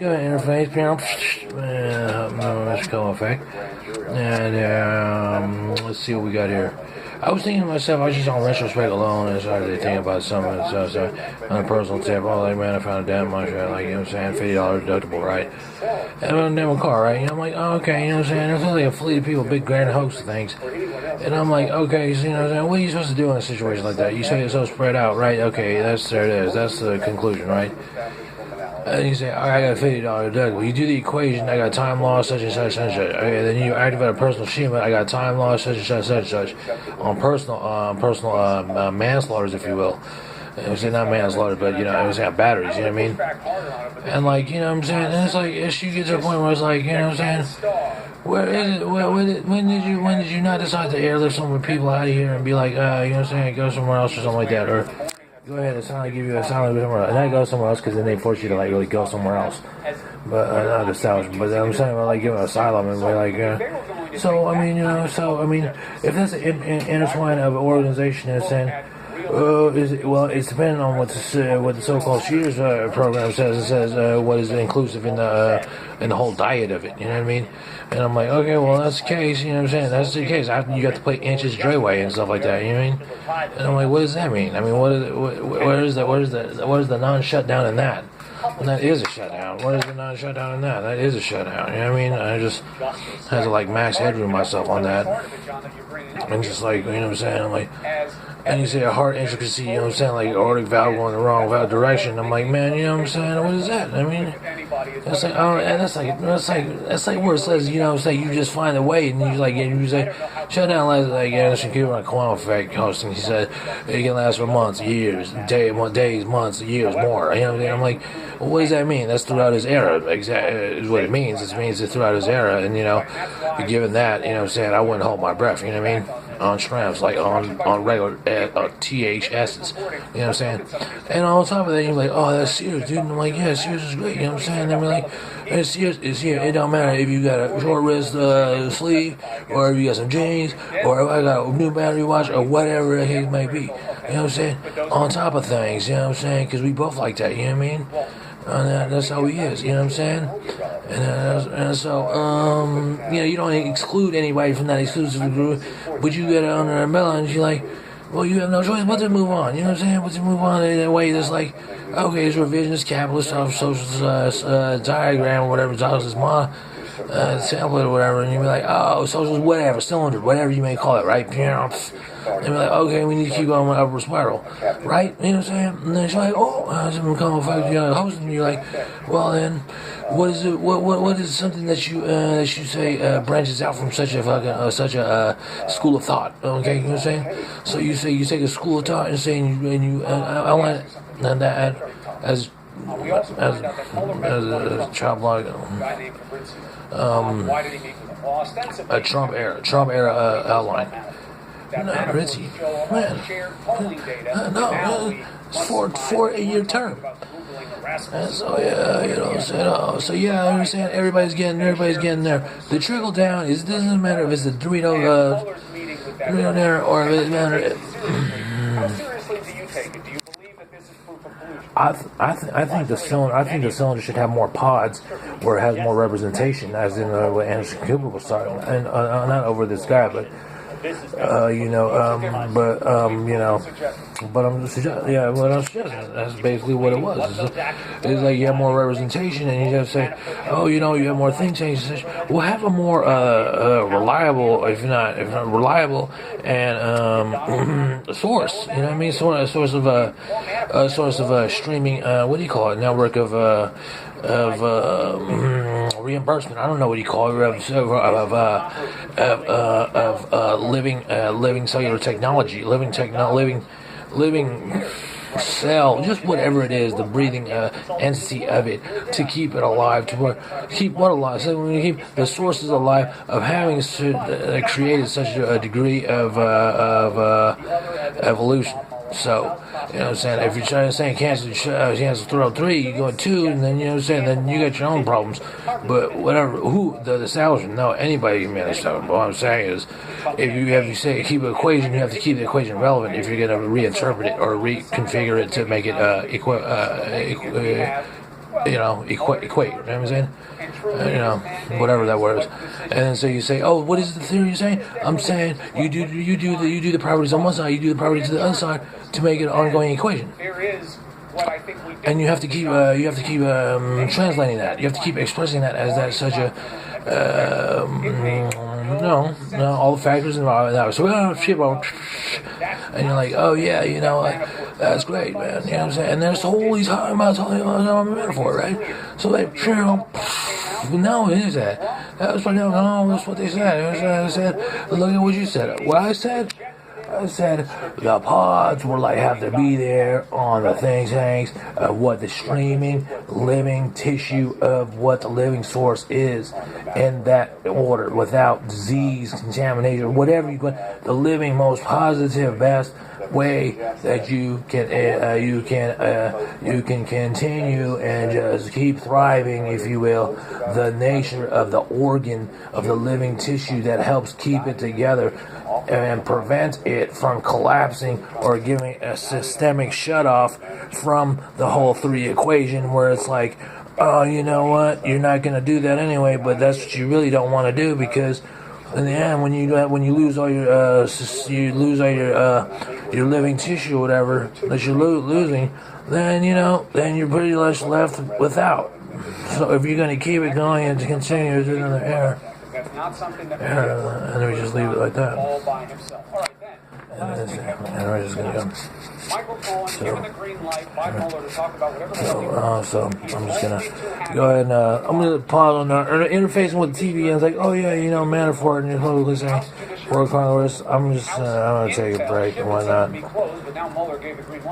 Good interface panel. Let's go effect. And let's see what we got here. I was thinking to myself, I was just on retrospect alone and started to think about something. So on a personal tip, oh, like, man, I found a damn much, like, you know what I'm saying, $50 deductible, right? And I'm in a car, right? You know, I'm like, oh, okay, you know what I'm saying? There's only a fleet of people, big grand host of things. And I'm like, okay, so, you know what I'm saying? What are you supposed to do in a situation like that? You say it's so spread out, right? Okay, there it is. That's the conclusion, right? And you say, all right, I got $50 deductible. You do the equation, I got time loss, such and such, such and such. Okay, then you activate a personal achievement, I got time loss, such and such, such and such. On personal manslaughters, if you will. It was not manslaughter, but, you know, it was batteries, you know what I mean? And, like, you know what I'm saying? And it's like, you get to a point where it's like, you know what I'm saying? Where is it? When did you not decide to airlift some of the people out of here and be like, you know what I'm saying, go somewhere else or something like that? Or go ahead and finally give you a silent somewhere else. And I go somewhere else because then they force you to, like, really go somewhere else. But, not establishment. But I'm saying, like, give an asylum and be like, so, I mean, you know, if that's an intertwine of an organization that's saying, it's depending on what the so-called Shears program says. It says what is inclusive in the whole diet of it. You know what I mean? And I'm like, okay, well that's the case. You know what I'm saying? That's the case. After you got to play inches Dreyway and stuff like that. You know what I mean? And I'm like, what does that mean? I mean, where is the non-shutdown in that? And that is a shutdown. What is the non-shutdown in that? That is a shutdown. You know what I mean? I just had to, like, max headroom myself on that. And just, like, you know what I'm saying? I'm like, and you say a heart intricacy, you know what I'm saying, like aortic valve going the wrong direction. I'm like, man, you know what I'm saying? What is that? I mean, it's like, oh, and that's like where it says, you know what I'm saying, you just find a way, and you say, shut down, like Anderson Cooper on Quantum Effect hosting. He said it can last for months, years, days, months, years, more. You know what I'm saying? I'm like, well, what does that mean? That's throughout his era. Exactly is what it means. It means it's throughout his era, and you know, given that, you know what I'm saying, I wouldn't hold my breath. You know what I mean? On strams, like on regular THSs, you know what I'm saying? And on top of that, you're like, oh, that's Sears, dude. And I'm like, yeah, Sears is great, you know what I'm saying? And I'm like, Sears is here. It don't matter if you got a short wrist sleeve, or if you got some jeans, or if I got a new battery watch, or whatever the case may be. You know what I'm saying? On top of things, you know what I'm saying? Because we both like that, you know what I mean? And that's how he is, you know what I'm saying? And so, you know, you don't exclude anybody from that exclusive group, but you get it under a umbrella and you're like, well, you have no choice but to move on, you know what I'm saying? But to move on in a way that's like, okay, it's revisionist, capitalist, socialist diagram, or whatever, socialist template or whatever, and you'll be like, oh, socialist, whatever, cylinder, whatever you may call it, right? And be like, okay, we need to keep going with upward spiral, right? You know what I'm saying? And then she's like, oh, I'm become a host, and you're like, well, then, what is it? What is something that you say branches out from such a school of thought? Okay, you know what I'm saying? So you say you take a school of thought and say, I want that as a child blog, a Trump era outline. No, Richie, man, no, it's for a year term. And so yeah, you know what I'm saying. So yeah, I understand. Everybody's getting there. The trickle down is, it doesn't matter if it's the Dorito there or if it matters. I think the cylinder should have more pods where it has more representation, as in what Anderson Cooper was talking, and not over this guy, but. But I'm suggesting, that's basically what it was. It's like you have more representation, and you just say, oh, you know, you have more think tanks. We'll have a more reliable, if not reliable, and source. You know what I mean? A source of a streaming. What do you call it? Network of reimbursement. I don't know what you call it. Of living cellular technology, living cell, just whatever it is, the breathing entity of it, to keep it alive, keep what alive? So when you keep the sources alive of having created such a degree of evolution. So, you know what I'm saying, if you're trying to say cancer throw 3, you go at 2, and then, you know what I'm saying, then you got your own problems. But whatever, the establishment, no, anybody can manage that. But what I'm saying is, if you have to say keep an equation, you have to keep the equation relevant if you're going to reinterpret it or reconfigure it to make it equate. You know what I'm saying? Whatever that word is. And then so you say, oh, what is the theory you're saying? I'm saying you do the properties on one side, you do the properties to the other side to make it an ongoing equation. And you have to keep translating that. You have to keep expressing that as that such a no, all the factors involved in that. So and you're like, oh yeah, that's great, man. You know what I'm saying? And there's all these high amounts of metaphor, right? So no, it is that. That's what they said. Look at what you said. What I said the pods will have to be there on the tanks of what the streaming living tissue of what the living source is in that order, without disease, contamination, whatever the living most positive best way that you can continue and just keep thriving, if you will, the nature of the organ of the living tissue that helps keep it together and prevent it from collapsing or giving a systemic shutoff from the whole three equation, where it's like, oh, you know what, you're not going to do that anyway, but that's what you really don't want to do, because in the end, when you lose all your your living tissue or whatever that you're losing, then you're pretty much left without. So if you're going to keep it going and to continue to another error, and we just leave it like that. And we're just going to go. So I'm just gonna go ahead and I'm gonna pause on interfacing with the TV, and it's like, oh yeah, Manafort and you're listening World Congress. I'm gonna take a break and whatnot.